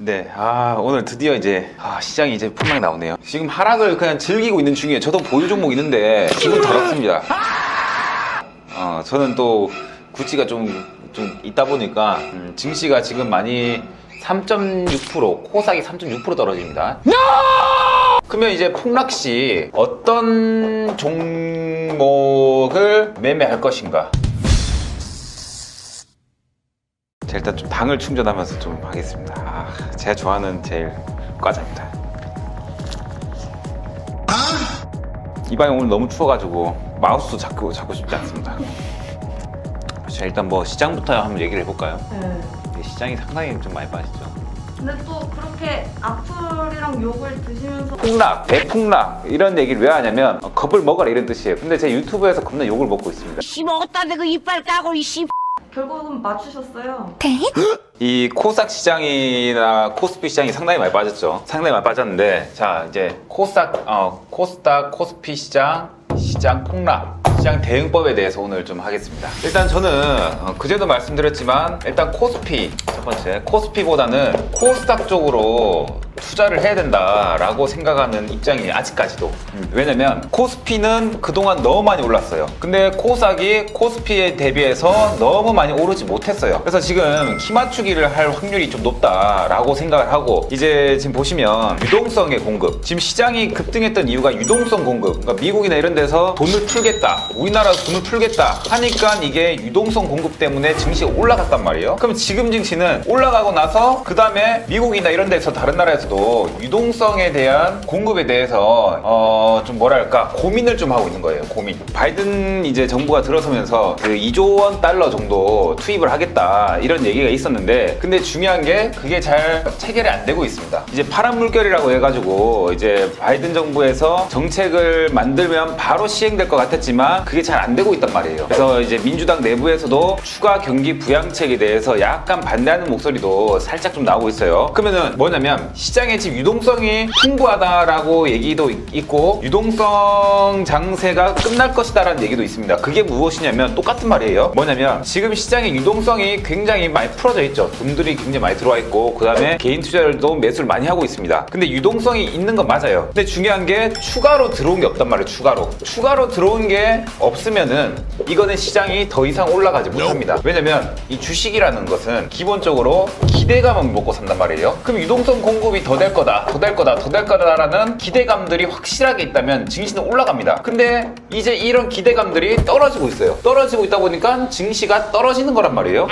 네, 오늘 드디어 이제 시장이 이제 폭락이 나오네요. 지금 하락을 그냥 즐기고 있는 중이에요. 저도 보유 종목 있는데 기분 더럽습니다. 저는 또 구찌가 좀 있다 보니까 증시가 지금 많이 3.6%, 코스닥이 3.6% 떨어집니다. 그러면 이제 폭락시 어떤 종목을 매매할 것인가? 자, 일단 좀 당을 충전하면서 좀 하겠습니다. 제가 좋아하는 제일 과자입니다. 이 방이 오늘 너무 추워가지고 마우스도 잡고 싶지 않습니다. 자, 일단 뭐 시장부터 한번 얘기를 해볼까요? 네. 시장이 상당히 좀 많이 빠졌죠. 근데 또 그렇게 악플이랑 욕을 드시면서 폭락, 대폭락 이런 얘기를 왜 하냐면 겁을 먹어라 이런 뜻이에요. 근데 제 유튜브에서 겁나 욕을 먹고 있습니다. 씨 먹었다는데 그 이빨 까고 이씨. 결국은 맞추셨어요. 이 코스닥 시장이나 코스피 시장이 상당히 많이 빠졌죠. 상당히 많이 빠졌는데, 자 이제 코스닥, 코스피 시장 폭락, 시장 대응법에 대해서 오늘 좀 하겠습니다. 일단 저는 그제도 말씀드렸지만 일단 코스피, 첫 번째 코스피보다는 코스닥 쪽으로 투자를 해야 된다라고 생각하는 입장이에요. 아직까지도. 왜냐면 코스피는 그동안 너무 많이 올랐어요. 근데 코스닥이 코스피에 대비해서 너무 많이 오르지 못했어요. 그래서 지금 키 맞추기를 할 확률이 좀 높다라고 생각을 하고, 이제 지금 보시면 유동성의 공급, 지금 시장이 급등했던 이유가 유동성 공급, 그러니까 미국이나 이런 데서 돈을 풀겠다, 우리나라도 돈을 풀겠다 하니까 이게 유동성 공급 때문에 증시가 올라갔단 말이에요. 그럼 지금 증시는 올라가고 나서 그 다음에 미국이나 이런 데서 다른 나라에서도 유동성에 대한 공급에 대해서 좀 뭐랄까 고민을 좀 하고 있는 거예요. 고민. 바이든 이제 정부가 들어서면서 그 2조 원 달러 정도 투입을 하겠다 이런 얘기가 있었는데, 근데 중요한 게 그게 잘 체결이 안 되고 있습니다. 이제 파란 물결이라고 해가지고 이제 바이든 정부에서 정책을 만들면 바로 시행될 것 같았지만 그게 잘 안 되고 있단 말이에요. 그래서 이제 민주당 내부에서도 추가 경기 부양책에 대해서 약간 반대하는 목소리도 살짝 좀 나오고 있어요. 그러면은 뭐냐면 시장에 지금 유동성이 풍부하다라고 얘기도 있고 유동성 장세가 끝날 것이다라는 얘기도 있습니다. 그게 무엇이냐면 똑같은 말이에요. 뭐냐면 지금 시장의 유동성이 굉장히 많이 풀어져 있죠. 돈들이 굉장히 많이 들어와 있고 그 다음에 개인 투자들도 매수를 많이 하고 있습니다. 근데 유동성이 있는 건 맞아요. 근데 중요한 게 추가로 들어온 게 없단 말이에요. 추가로 들어온 게 없으면은 이거는 시장이 더 이상 올라가지 못합니다. 왜냐면 이 주식이라는 것은 기본적으로 기대감을 먹고 산단 말이에요. 그럼 유동성 공급이 더 될 거다라는 기대감들이 확실하게 있다면 증시는 올라갑니다. 근데 이제 이런 기대감들이 떨어지고 있어요. 떨어지고 있다 보니까 증시가 떨어지는 거란 말이에요.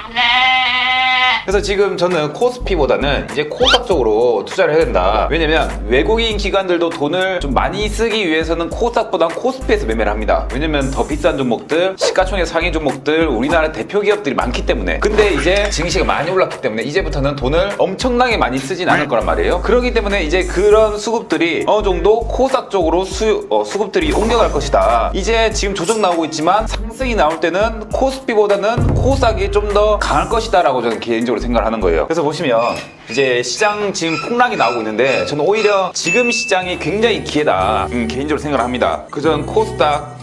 그래서 지금 저는 코스피보다는 이제 코스닥 쪽으로 투자를 해야 된다. 왜냐면 외국인 기관들도 돈을 좀 많이 쓰기 위해서는 코스닥보다 코스피에서 매매를 합니다. 왜냐면 더 비싼 종목들, 시가총액 상위 종목들, 우리나라 대표 기업들이 많기 때문에. 근데 이제 증시가 많이 올랐기 때문에 이제부터는 돈을 엄청나게 많이 쓰진 않을 거란 말이에요. 그렇기 때문에 이제 그런 수급들이 어느 정도 코스닥 쪽으로 수급들이 옮겨갈 것이다. 이제 지금 조정 나오고 있지만 상승이 나올 때는 코스피보다는 코스닥이 좀 더 강할 것이다 라고 저는 개인적으로 생각을 하는 거예요. 그래서 보시면 이제 시장 지금 폭락이 나오고 있는데 저는 오히려 지금 시장이 굉장히 기회다 개인적으로 생각을 합니다. 그전 코스닥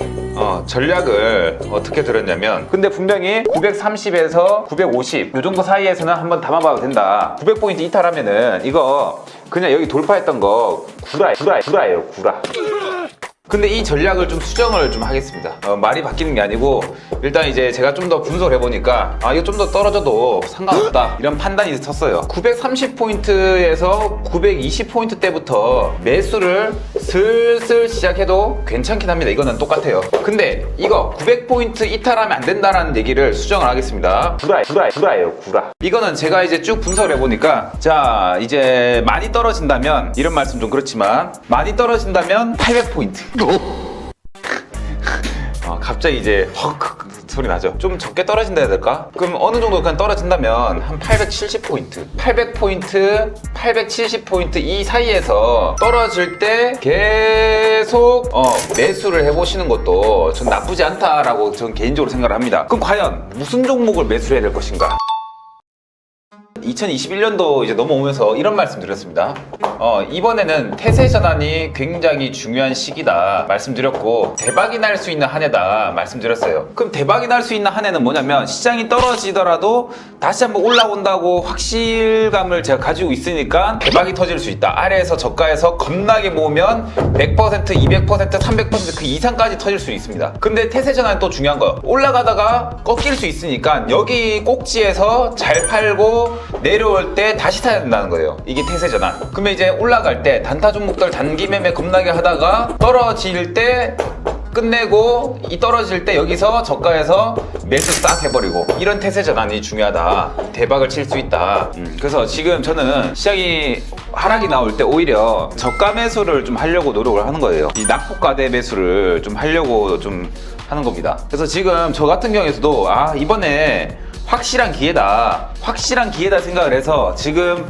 전략을 어떻게 들었냐면, 근데 분명히 930에서 950 이 정도 사이에서는 한번 담아봐도 된다. 900포인트 이탈하면은 이거 그냥 여기 돌파했던 거 구라예요. 근데 이 전략을 좀 수정을 좀 하겠습니다. 말이 바뀌는 게 아니고 일단 이제 제가 좀 더 분석을 해보니까 이거 좀 더 떨어져도 상관없다 이런 판단이 섰어요. 930포인트에서 920포인트 때부터 매수를 슬슬 시작해도 괜찮긴 합니다. 이거는 똑같아요. 근데 이거 900포인트 이탈하면 안 된다라는 얘기를 수정을 하겠습니다. 구라예요. 이거는 제가 이제 쭉 분석을 해보니까, 자 이제 많이 떨어진다면, 이런 말씀 좀 그렇지만 많이 떨어진다면 800포인트. 갑자기 이제 헉 소리 나죠. 좀 적게 떨어진다 해야 될까? 그럼 어느 정도 그냥 떨어진다면 한 870포인트 870포인트 이 사이에서 떨어질 때 계속 매수를 해보시는 것도 전 나쁘지 않다라고 전 개인적으로 생각을 합니다. 그럼 과연 무슨 종목을 매수해야 될 것인가? 2021년도 이제 넘어오면서 이런 말씀 드렸습니다. 이번에는 태세 전환이 굉장히 중요한 시기다 말씀드렸고, 대박이 날 수 있는 한 해다 말씀드렸어요. 그럼 대박이 날 수 있는 한 해는 뭐냐면, 시장이 떨어지더라도 다시 한번 올라온다고 확실감을 제가 가지고 있으니까 대박이 터질 수 있다. 아래에서 저가에서 겁나게 모으면 100%, 200%, 300% 그 이상까지 터질 수 있습니다. 근데 태세 전환이 또 중요한 거예요. 올라가다가 꺾일 수 있으니까 여기 꼭지에서 잘 팔고 내려올 때 다시 사야 된다는 거예요. 이게 태세 전환. 그러면 이제 올라갈 때 단타 종목들 단기 매매 겁나게 하다가 떨어질 때 끝내고, 이 떨어질 때 여기서 저가에서 매수 싹 해버리고, 이런 태세 전환이 중요하다. 대박을 칠 수 있다. 그래서 지금 저는 시장이 하락이 나올 때 오히려 저가 매수를 좀 하려고 노력을 하는 거예요. 이 낙폭과대 매수를 좀 하려고 좀 하는 겁니다. 그래서 지금 저 같은 경우에서도 이번에 확실한 기회다 생각을 해서 지금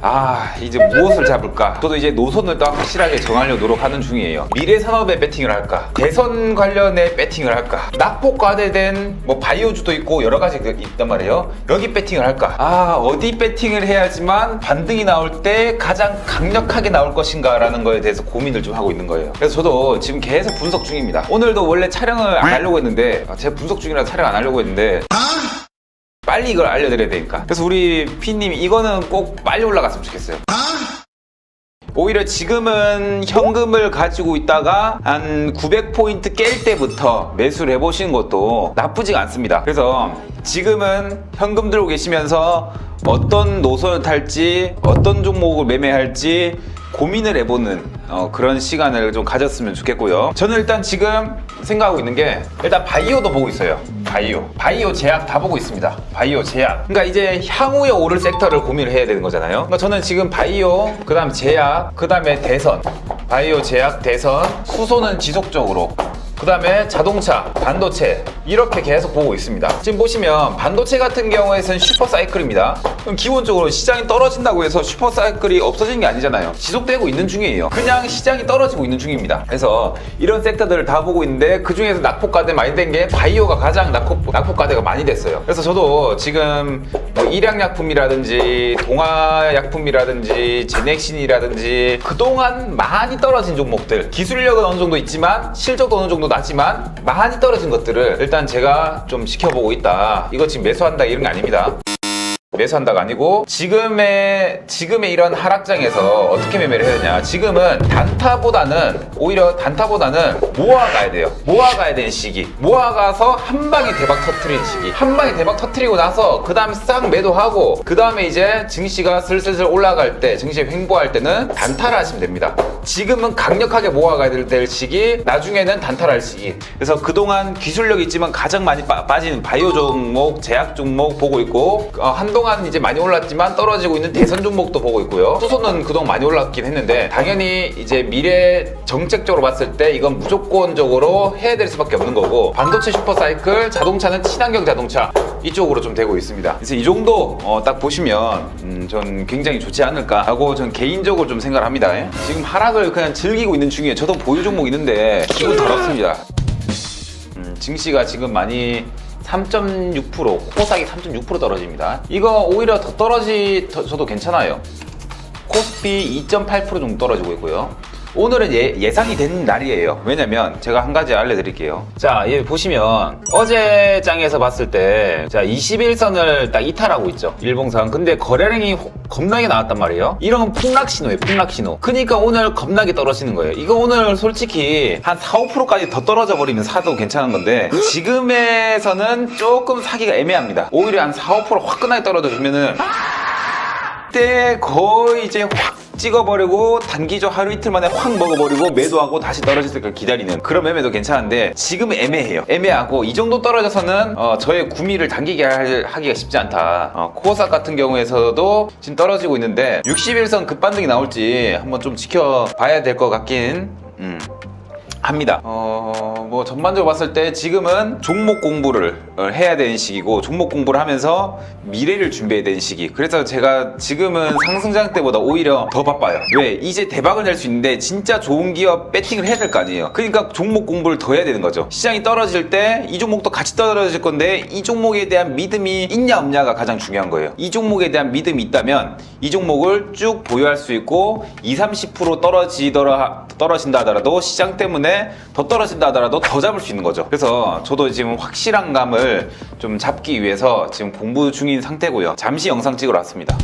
이제 무엇을 잡을까, 저도 이제 노선을 또 확실하게 정하려고 노력하는 중이에요. 미래 산업에 배팅을 할까, 대선 관련에 배팅을 할까, 낙폭 과대된 뭐 바이오주도 있고 여러 가지 있단 말이에요. 여기 배팅을 할까, 어디 배팅을 해야지만 반등이 나올 때 가장 강력하게 나올 것인가 라는 거에 대해서 고민을 좀 하고 있는 거예요. 그래서 저도 지금 계속 분석 중입니다. 오늘도 원래 촬영을 안 하려고 했는데, 제가 분석 중이라서 촬영 안 하려고 했는데 빨리 이걸 알려드려야 되니까. 그래서 우리 피님이 이거는 꼭 빨리 올라갔으면 좋겠어요. 오히려 지금은 현금을 가지고 있다가 한 900포인트 깰 때부터 매수를 해보시는 것도 나쁘지가 않습니다. 그래서 지금은 현금 들고 계시면서 어떤 노선을 탈지, 어떤 종목을 매매할지 고민을 해보는 그런 시간을 좀 가졌으면 좋겠고요. 저는 일단 지금 생각하고 있는 게, 일단 바이오도 보고 있어요. 바이오 제약 다 보고 있습니다. 바이오 제약. 그러니까 이제 향후에 오를 섹터를 고민을 해야 되는 거잖아요. 그러니까 저는 지금 바이오, 그 다음 제약, 그 다음에 대선, 바이오, 제약, 대선, 수소는 지속적으로, 그 다음에 자동차, 반도체, 이렇게 계속 보고 있습니다. 지금 보시면 반도체 같은 경우에는 슈퍼사이클입니다. 그럼 기본적으로 시장이 떨어진다고 해서 슈퍼사이클이 없어지는 게 아니잖아요. 지속되고 있는 중이에요. 그냥 시장이 떨어지고 있는 중입니다. 그래서 이런 섹터들을 다 보고 있는데, 그 중에서 낙폭과대 많이 된 게 바이오가 가장 낙폭과대가 많이 됐어요. 그래서 저도 지금 뭐 일양약품이라든지 동아약품이라든지 제넥신이라든지 그동안 많이 떨어진 종목들, 기술력은 어느 정도 있지만 실적도 어느 정도 낮지만 많이 떨어진 것들을 일단 제가 좀 지켜보고 있다. 이거 지금 매수한다 이런 게 아닙니다. 매수한다가 아니고, 지금의 이런 하락장에서 어떻게 매매를 해야 되냐, 지금은 오히려 단타보다는 모아가야 돼요. 모아가야 되는 시기, 모아가서 한 방에 대박 터트리는 시기, 한 방에 대박 터트리고 나서 그 다음에 싹 매도하고, 그 다음에 이제 증시가 슬슬 올라갈 때, 증시에 횡보할 때는 단타를 하시면 됩니다. 지금은 강력하게 모아가야 될 시기, 나중에는 단타를 할 시기. 그래서 그동안 기술력 있지만 가장 많이 빠지는 바이오 종목, 제약 종목 보고 있고, 한동안 이제 많이 올랐지만 떨어지고 있는 대선 종목도 보고 있고요. 수소는 그동안 많이 올랐긴 했는데, 당연히 이제 미래 정책적으로 봤을 때 이건 무조건적으로 해야 될 수밖에 없는 거고, 반도체 슈퍼사이클, 자동차는 친환경 자동차, 이쪽으로 좀 되고 있습니다. 그래서 이 정도 딱 보시면 전 굉장히 좋지 않을까 하고 전 개인적으로 좀 생각을 합니다. 지금 하락을 그냥 즐기고 있는 중이에요. 저도 보유 종목 있는데 기분 더럽습니다. 증시가 지금 많이 3.6%, 코스닥이 3.6% 떨어집니다. 이거 오히려 더 저도 괜찮아요. 코스피 2.8% 정도 떨어지고 있고요. 오늘은 예상이 된 날이에요. 왜냐면 제가 한 가지 알려드릴게요. 자, 여기 보시면 어제 장에서 봤을 때, 자, 21선을 딱 이탈하고 있죠, 일봉상. 근데 거래량이 겁나게 나왔단 말이에요. 이런 건 폭락신호예요, 폭락신호. 그러니까 오늘 겁나게 떨어지는 거예요. 이거 오늘 솔직히 한 4~5%까지 더 떨어져 버리면 사도 괜찮은 건데, 지금에서는 조금 사기가 애매합니다. 오히려 한 4~5% 화끈하게 떨어져주면은 그때 거의 이제 확 찍어버리고 단기적 하루 이틀 만에 확 먹어버리고 매도하고 다시 떨어질 때까지 기다리는 그런 매매도 괜찮은데, 지금은 애매해요. 애매하고 이 정도 떨어져서는 저의 구미를 당기게 하기가 쉽지 않다. 코스닥 같은 경우에서도 지금 떨어지고 있는데 61선 급반등이 나올지 한번 좀 지켜봐야 될 것 같긴 합니다. 뭐 전반적으로 봤을 때 지금은 종목 공부를 해야 되는 시기고 종목 공부를 하면서 미래를 준비해야 되는 시기. 그래서 제가 지금은 상승장 때보다 오히려 더 바빠요. 왜? 이제 대박을 낼 수 있는데 진짜 좋은 기업 배팅을 해야 될 거 아니에요. 그러니까 종목 공부를 더 해야 되는 거죠. 시장이 떨어질 때 이 종목도 같이 떨어질 건데 이 종목에 대한 믿음이 있냐 없냐가 가장 중요한 거예요. 이 종목에 대한 믿음이 있다면 이 종목을 쭉 보유할 수 있고 20-30% 떨어진다 하더라도 시장 때문에 더 떨어진다 하더라도 더 잡을 수 있는 거죠. 그래서 저도 지금 확실한 감을 좀 잡기 위해서 지금 공부 중인 상태고요. 잠시 영상 찍으러 왔습니다.